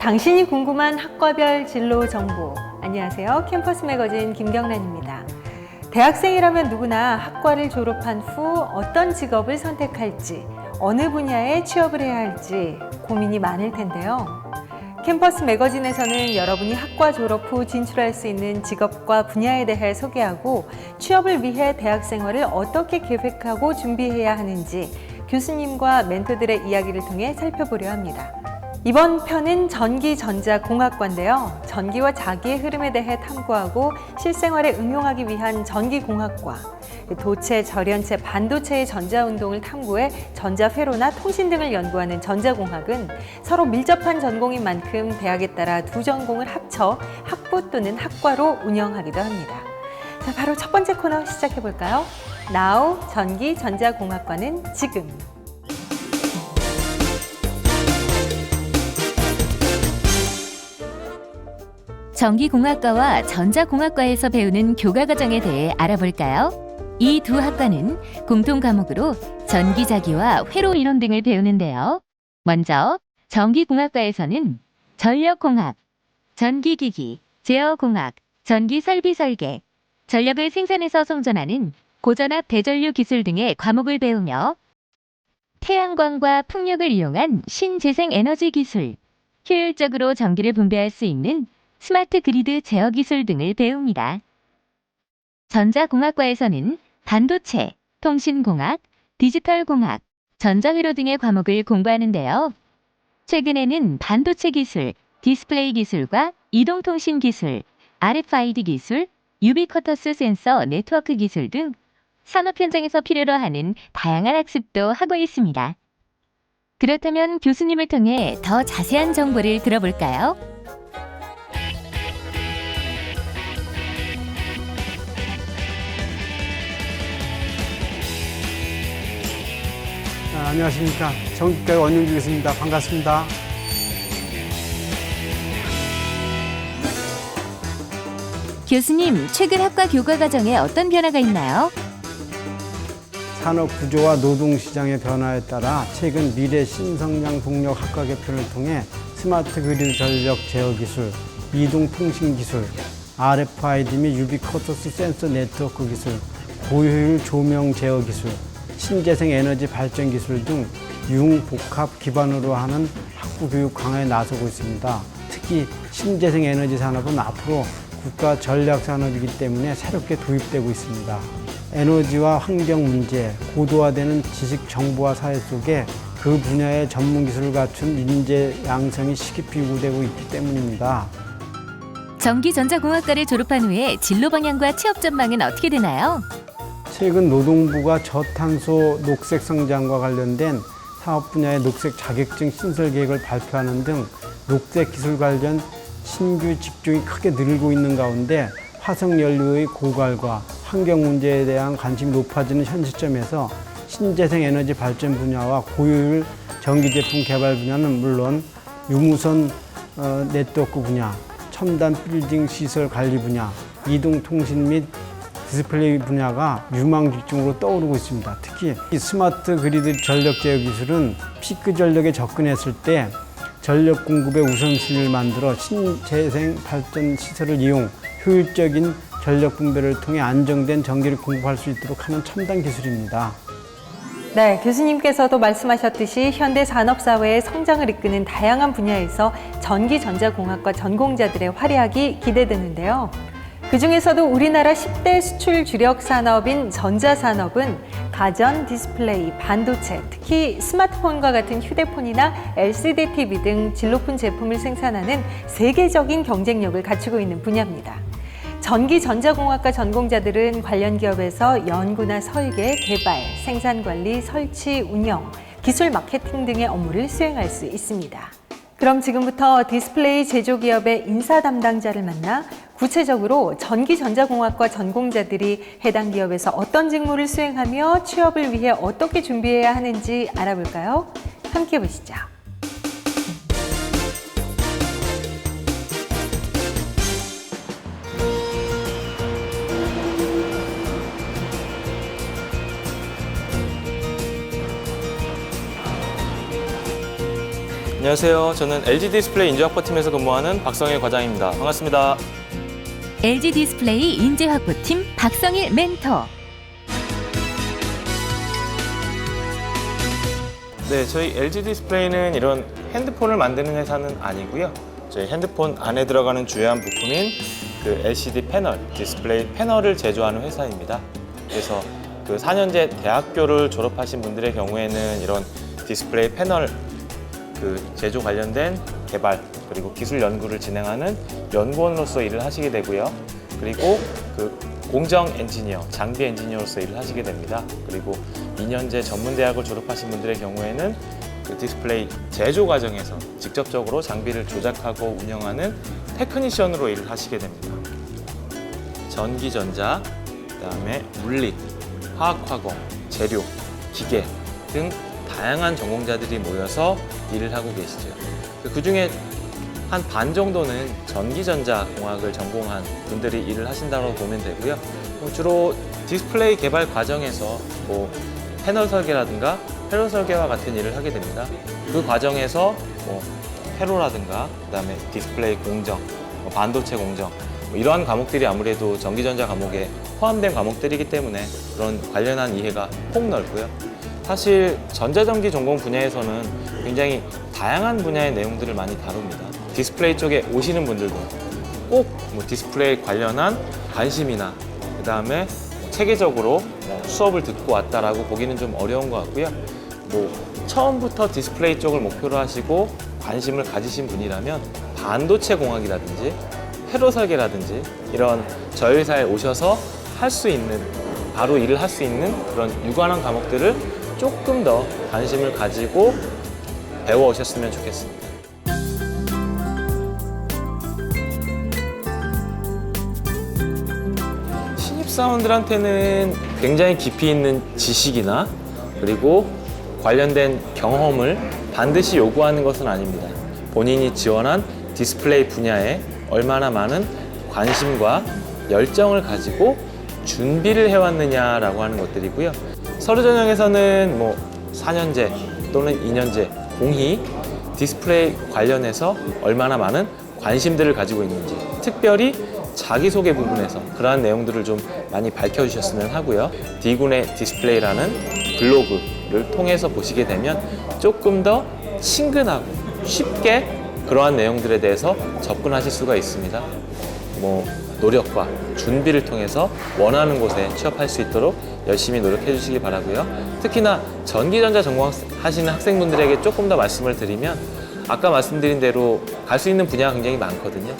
당신이 궁금한 학과별 진로 정보. 안녕하세요. 캠퍼스 매거진 김경란입니다. 대학생이라면 누구나 학과를 졸업한 후 어떤 직업을 선택할지, 어느 분야에 취업을 해야 할지 고민이 많을 텐데요. 캠퍼스 매거진에서는 여러분이 학과 졸업 후 진출할 수 있는 직업과 분야에 대해 소개하고 취업을 위해 대학 생활을 어떻게 계획하고 준비해야 하는지 교수님과 멘토들의 이야기를 통해 살펴보려 합니다. 이번 편은 전기전자공학과인데요. 전기와 자기의 흐름에 대해 탐구하고 실생활에 응용하기 위한 전기공학과, 도체, 절연체, 반도체의 전자운동을 탐구해 전자회로나 통신 등을 연구하는 전자공학은 서로 밀접한 전공인 만큼 대학에 따라 두 전공을 합쳐 학부 또는 학과로 운영하기도 합니다. 자, 바로 첫 번째 코너 시작해 볼까요? Now 전기전자공학과는 지금. 전기공학과와 전자공학과에서 배우는 교과과정에 대해 알아볼까요? 이 두 학과는 공통 과목으로 전기자기와 회로 이론 등을 배우는데요. 먼저 전기공학과에서는 전력공학, 전기기기, 제어공학, 전기설비설계, 전력을 생산해서 송전하는 고전압 대전류 기술 등의 과목을 배우며 태양광과 풍력을 이용한 신재생에너지 기술, 효율적으로 전기를 분배할 수 있는 스마트 그리드 제어 기술 등을 배웁니다. 전자공학과에서는 반도체, 통신공학, 디지털공학, 전자회로 등의 과목을 공부하는데요. 최근에는 반도체 기술, 디스플레이 기술과 이동통신 기술, RFID 기술, 유비쿼터스 센서 네트워크 기술 등 산업 현장에서 필요로 하는 다양한 학습도 하고 있습니다. 그렇다면 교수님을 통해 더 자세한 정보를 들어볼까요? 안녕하십니까. 전기과의 원영주 교수입니다. 반갑습니다. 교수님, 최근 학과 교과과정에 어떤 변화가 있나요? 산업 구조와 노동시장의 변화에 따라 최근 미래 신성장 동력 학과 개편을 통해 스마트 그리드 전력 제어 기술, 이동통신 기술, RFID 및 유비쿼터스 센서 네트워크 기술, 고효율 조명 제어 기술, 신재생 에너지 발전 기술 등 융복합 기반으로 하는 학부 교육 강화에 나서고 있습니다. 특히 신재생 에너지 산업은 앞으로 국가 전략 산업이기 때문에 새롭게 도입되고 있습니다. 에너지와 환경 문제, 고도화되는 지식 정보화 사회 속에 그 분야의 전문 기술을 갖춘 인재 양성이 시급히 요구되고 있기 때문입니다. 전기전자공학과를 졸업한 후에 진로 방향과 취업 전망은 어떻게 되나요? 최근 노동부가 저탄소 녹색 성장과 관련된 사업 분야의 녹색 자격증 신설 계획을 발표하는 등 녹색 기술 관련 신규 직종이 크게 늘고 있는 가운데 화석연료의 고갈과 환경 문제에 대한 관심이 높아지는 현 시점에서 신재생 에너지 발전 분야와 고효율 전기 제품 개발 분야는 물론 유무선 네트워크 분야, 첨단 빌딩 시설 관리 분야, 이동통신 및 디스플레이 분야가 유망 직종으로 떠오르고 있습니다. 특히 이 스마트 그리드 전력 제어 기술은 피크 전력에 접근했을 때 전력 공급의 우선순위를 만들어 신재생 발전 시설을 이용 효율적인 전력 분배를 통해 안정된 전기를 공급할 수 있도록 하는 첨단 기술입니다. 네, 교수님께서도 말씀하셨듯이 현대 산업사회의 성장을 이끄는 다양한 분야에서 전기전자공학과 전공자들의 활약이 기대되는데요. 그중에서도 우리나라 10대 수출 주력 산업인 전자산업은 가전, 디스플레이, 반도체, 특히 스마트폰과 같은 휴대폰이나 LCD TV 등 질 높은 제품을 생산하는 세계적인 경쟁력을 갖추고 있는 분야입니다. 전기전자공학과 전공자들은 관련 기업에서 연구나 설계, 개발, 생산관리, 설치, 운영, 기술 마케팅 등의 업무를 수행할 수 있습니다. 그럼 지금부터 디스플레이 제조기업의 인사 담당자를 만나 구체적으로 전기전자공학과 전공자들이 해당 기업에서 어떤 직무를 수행하며 취업을 위해 어떻게 준비해야 하는지 알아볼까요? 함께 보시죠. 안녕하세요. 저는 LG 디스플레이 인재확보팀에서 근무하는 박성일 과장입니다. 반갑습니다. LG 디스플레이 인재확보팀 박성일 멘토. 네, 저희 LG 디스플레이는 이런 핸드폰을 만드는 회사는 아니고요. 저희 핸드폰 안에 들어가는 주요한 부품인 그 LCD 패널, 디스플레이 패널을 제조하는 회사입니다. 그래서 그 4년제 대학교를 졸업하신 분들의 경우에는 이런 디스플레이 패널 그 제조 관련된 개발 그리고 기술 연구를 진행하는 연구원으로서 일을 하시게 되고요. 그리고 그 공정 엔지니어, 장비 엔지니어로서 일을 하시게 됩니다. 그리고 2년제 전문대학을 졸업하신 분들의 경우에는 그 디스플레이 제조 과정에서 직접적으로 장비를 조작하고 운영하는 테크니션으로 일을 하시게 됩니다. 전기전자, 그다음에 물리, 화학화공, 재료, 기계 등 다양한 전공자들이 모여서 일을 하고 계시죠. 그 중에 한 반 정도는 전기전자공학을 전공한 분들이 일을 하신다고 보면 되고요. 주로 디스플레이 개발 과정에서 뭐 패널 설계라든가 회로 설계와 같은 일을 하게 됩니다. 그 과정에서 뭐 회로라든가 그다음에 디스플레이 공정, 반도체 공정 이러한 과목들이 아무래도 전기전자 과목에 포함된 과목들이기 때문에 그런 관련한 이해가 폭 넓고요. 사실 전자전기 전공 분야에서는 굉장히 다양한 분야의 내용들을 많이 다룹니다. 디스플레이 쪽에 오시는 분들도 꼭 뭐 디스플레이 관련한 관심이나 그 다음에 체계적으로 수업을 듣고 왔다라고 보기는 좀 어려운 것 같고요. 뭐 처음부터 디스플레이 쪽을 목표로 하시고 관심을 가지신 분이라면 반도체 공학이라든지 회로 설계라든지 이런 저희 회사에 오셔서 할 수 있는 바로 일을 할 수 있는 그런 유관한 과목들을 조금 더 관심을 가지고 배워 오셨으면 좋겠습니다. 신입사원들한테는 굉장히 깊이 있는 지식이나 그리고 관련된 경험을 반드시 요구하는 것은 아닙니다. 본인이 지원한 디스플레이 분야에 얼마나 많은 관심과 열정을 가지고 준비를 해왔느냐라고 하는 것들이고요. 서류 전형에서는 뭐 4년제 또는 2년제 공히 디스플레이 관련해서 얼마나 많은 관심들을 가지고 있는지 특별히 자기소개 부분에서 그러한 내용들을 좀 많이 밝혀주셨으면 하고요. D군의 디스플레이라는 블로그를 통해서 보시게 되면 조금 더 친근하고 쉽게 그러한 내용들에 대해서 접근하실 수가 있습니다. 뭐 노력과 준비를 통해서 원하는 곳에 취업할 수 있도록 열심히 노력해 주시기 바라고요. 특히나 전기전자 전공하시는 학생분들에게 조금 더 말씀을 드리면 아까 말씀드린 대로 갈 수 있는 분야가 굉장히 많거든요.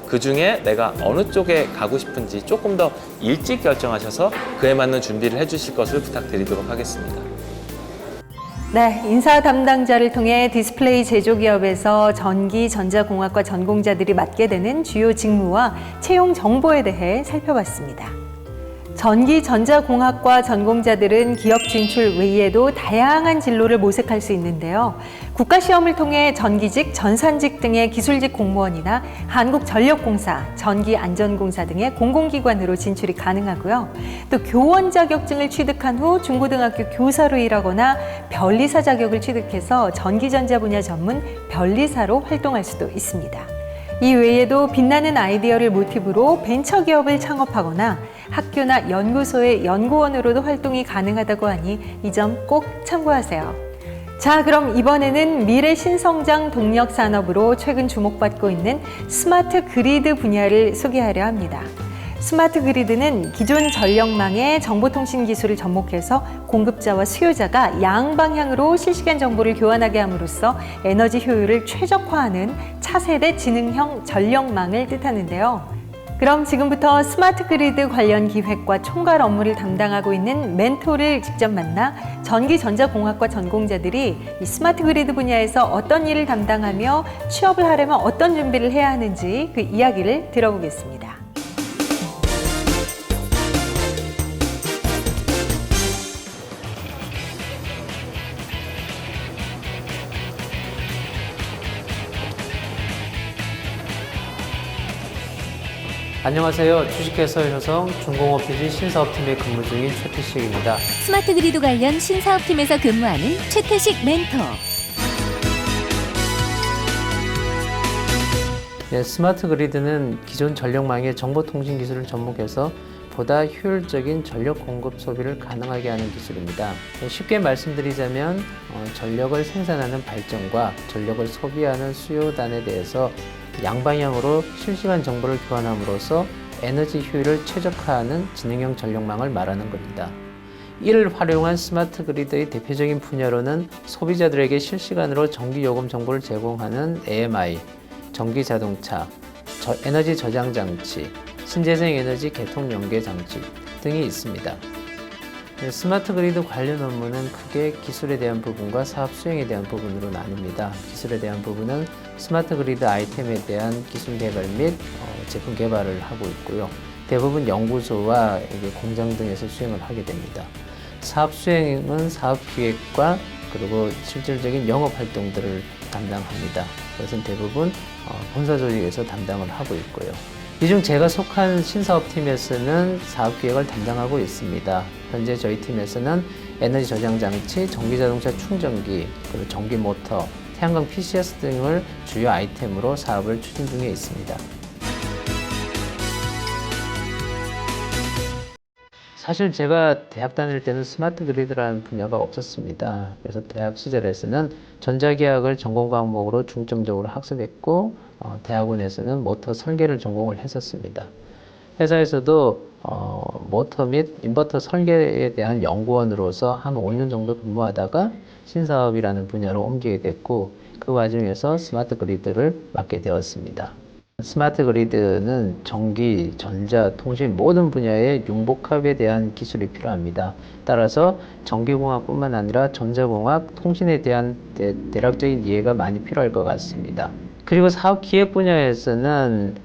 그 중에 내가 어느 쪽에 가고 싶은지 조금 더 일찍 결정하셔서 그에 맞는 준비를 해주실 것을 부탁드리도록 하겠습니다. 네, 인사 담당자를 통해 디스플레이 제조 기업에서 전기 전자공학과 전공자들이 맡게 되는 주요 직무와 채용 정보에 대해 살펴봤습니다. 전기 전자공학과 전공자들은 기업 진출 외에도 다양한 진로를 모색할 수 있는데요. 국가시험을 통해 전기직, 전산직 등의 기술직 공무원이나 한국전력공사, 전기안전공사 등의 공공기관으로 진출이 가능하고요. 또 교원 자격증을 취득한 후 중고등학교 교사로 일하거나 변리사 자격을 취득해서 전기전자 분야 전문 변리사로 활동할 수도 있습니다. 이 외에도 빛나는 아이디어를 모티브로 벤처기업을 창업하거나 학교나 연구소의 연구원으로도 활동이 가능하다고 하니 이 점 꼭 참고하세요. 자, 그럼 이번에는 미래 신성장 동력 산업으로 최근 주목받고 있는 스마트 그리드 분야를 소개하려 합니다. 스마트 그리드는 기존 전력망의 정보통신 기술을 접목해서 공급자와 수요자가 양방향으로 실시간 정보를 교환하게 함으로써 에너지 효율을 최적화하는 차세대 지능형 전력망을 뜻하는데요. 그럼 지금부터 스마트 그리드 관련 기획과 총괄 업무를 담당하고 있는 멘토를 직접 만나 전기전자공학과 전공자들이 이 스마트 그리드 분야에서 어떤 일을 담당하며 취업을 하려면 어떤 준비를 해야 하는지 그 이야기를 들어보겠습니다. 안녕하세요. 주식회사 효성 중공업비지 신사업팀에 근무 중인 최태식입니다. 스마트 그리드 관련 신사업팀에서 근무하는 최태식 멘토. 스마트 그리드는 기존 전력망의 정보통신 기술을 접목해서 보다 효율적인 전력 공급 소비를 가능하게 하는 기술입니다. 쉽게 말씀드리자면 전력을 생산하는 발전과 전력을 소비하는 수요단에 대해서 양방향으로 실시간 정보를 교환함으로써 에너지 효율을 최적화하는 지능형 전력망을 말하는 겁니다. 이를 활용한 스마트 그리드의 대표적인 분야로는 소비자들에게 실시간으로 전기 요금 정보를 제공하는 AMI, 전기 자동차, 에너지 저장 장치, 신재생 에너지 개통 연계 장치 등이 있습니다. 스마트 그리드 관련 업무는 크게 기술에 대한 부분과 사업 수행에 대한 부분으로 나뉩니다. 기술에 대한 부분은 스마트 그리드 아이템에 대한 기술 개발 및 제품 개발을 하고 있고요. 대부분 연구소와 공장 등에서 수행을 하게 됩니다. 사업 수행은 사업 기획과 그리고 실질적인 영업 활동들을 담당합니다. 그것은 대부분 본사 조직에서 담당을 하고 있고요. 이 중 제가 속한 신사업팀에서는 사업 기획을 담당하고 있습니다. 현재 저희 팀에서는 에너지 저장 장치, 전기 자동차 충전기, 그리고 전기 모터, 태양광 PCS 등을 주요 아이템으로 사업을 추진 중에 있습니다. 사실 제가 대학 다닐 때는 스마트 그리드라는 분야가 없었습니다. 그래서 대학 시절에서는 전자기학을 전공 과목으로 중점적으로 학습했고 대학원에서는 모터 설계를 전공을 했었습니다. 회사에서도 모터 및 인버터 설계에 대한 연구원으로서 한 5년 정도 근무하다가 신사업이라는 분야로 옮기게 됐고 그 과정에서 스마트 그리드를 맡게 되었습니다. 스마트 그리드는 전기, 전자, 통신 모든 분야의 융복합에 대한 기술이 필요합니다. 따라서 전기공학뿐만 아니라 전자공학, 통신에 대한 대략적인 이해가 많이 필요할 것 같습니다. 그리고 사업 기획 분야에서는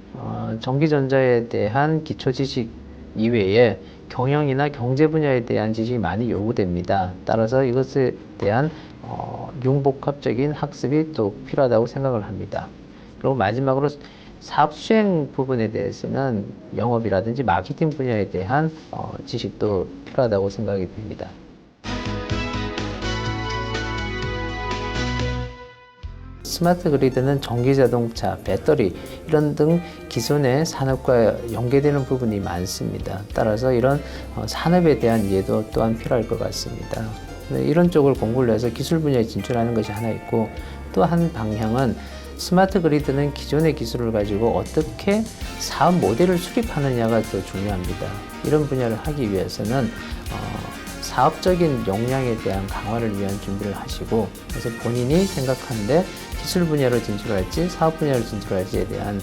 전기전자에 대한 기초 지식 이외에 경영이나 경제 분야에 대한 지식이 많이 요구됩니다. 따라서 이것에 대한 융복합적인 학습이 또 필요하다고 생각을 합니다. 그리고 마지막으로 사업 수행 부분에 대해서는 영업이라든지 마케팅 분야에 대한 지식도 필요하다고 생각이 됩니다. 스마트 그리드는 전기 자동차, 배터리 이런 등 기존의 산업과 연계되는 부분이 많습니다. 따라서 이런 산업에 대한 이해도 또한 필요할 것 같습니다. 이런 쪽을 공부를 해서 기술 분야에 진출하는 것이 하나 있고 또 한 방향은 스마트 그리드는 기존의 기술을 가지고 어떻게 사업 모델을 수립하느냐가 더 중요합니다. 이런 분야를 하기 위해서는 사업적인 역량에 대한 강화를 위한 준비를 하시고 그래서 본인이 생각하는데 기술 분야로 진출할지 사업 분야로 진출할지에 대한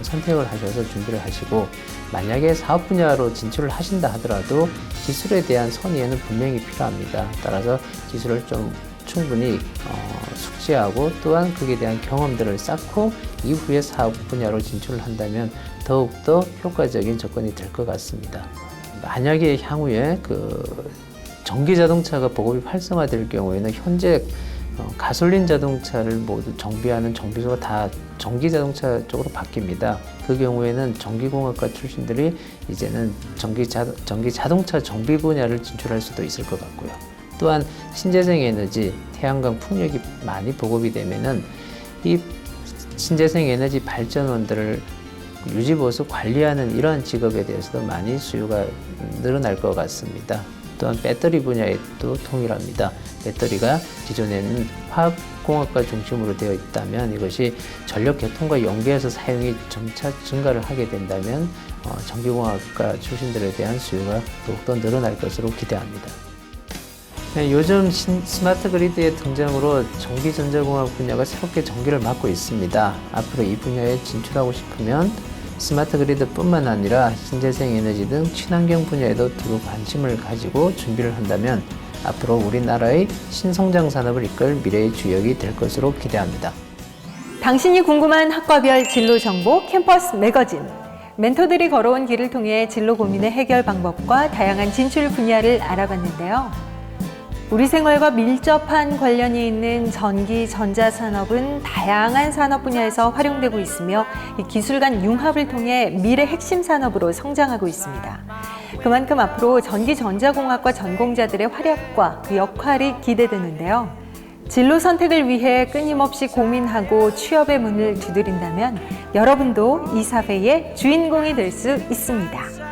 선택을 하셔서 준비를 하시고 만약에 사업 분야로 진출을 하신다 하더라도 기술에 대한 선의에는 분명히 필요합니다. 따라서 기술을 좀 충분히 숙지하고 또한 그에 대한 경험들을 쌓고 이후에 사업 분야로 진출을 한다면 더욱더 효과적인 접근이 될 것 같습니다. 만약에 향후에 전기 자동차가 보급이 활성화될 경우에는 현재 가솔린 자동차를 모두 정비하는 정비소가 다 전기 자동차 쪽으로 바뀝니다. 그 경우에는 전기공학과 출신들이 이제는 전기 자동차 정비 분야를 진출할 수도 있을 것 같고요. 또한 신재생 에너지, 태양광 풍력이 많이 보급이 되면은 이 신재생 에너지 발전원들을 유지보수 관리하는 이러한 직업에 대해서도 많이 수요가 늘어날 것 같습니다. 또한 배터리 분야에도 동일합니다. 배터리가 기존에는 화학공학과 중심으로 되어 있다면 이것이 전력계통과 연계해서 사용이 점차 증가를 하게 된다면 전기공학과 출신들에 대한 수요가 더욱더 늘어날 것으로 기대합니다. 요즘 스마트 그리드의 등장으로 전기전자공학 분야가 새롭게 전기를 맡고 있습니다. 앞으로 이 분야에 진출하고 싶으면 스마트 그리드뿐만 아니라 신재생 에너지 등 친환경 분야에도 두루 관심을 가지고 준비를 한다면 앞으로 우리나라의 신성장 산업을 이끌 미래의 주역이 될 것으로 기대합니다. 당신이 궁금한 학과별 진로 정보 캠퍼스 매거진. 멘토들이 걸어온 길을 통해 진로 고민의 해결 방법과 다양한 진출 분야를 알아봤는데요. 우리 생활과 밀접한 관련이 있는 전기, 전자 산업은 다양한 산업 분야에서 활용되고 있으며 이 기술 간 융합을 통해 미래 핵심 산업으로 성장하고 있습니다. 그만큼 앞으로 전기, 전자공학과 전공자들의 활약과 그 역할이 기대되는데요. 진로 선택을 위해 끊임없이 고민하고 취업의 문을 두드린다면 여러분도 이 사회의 주인공이 될 수 있습니다.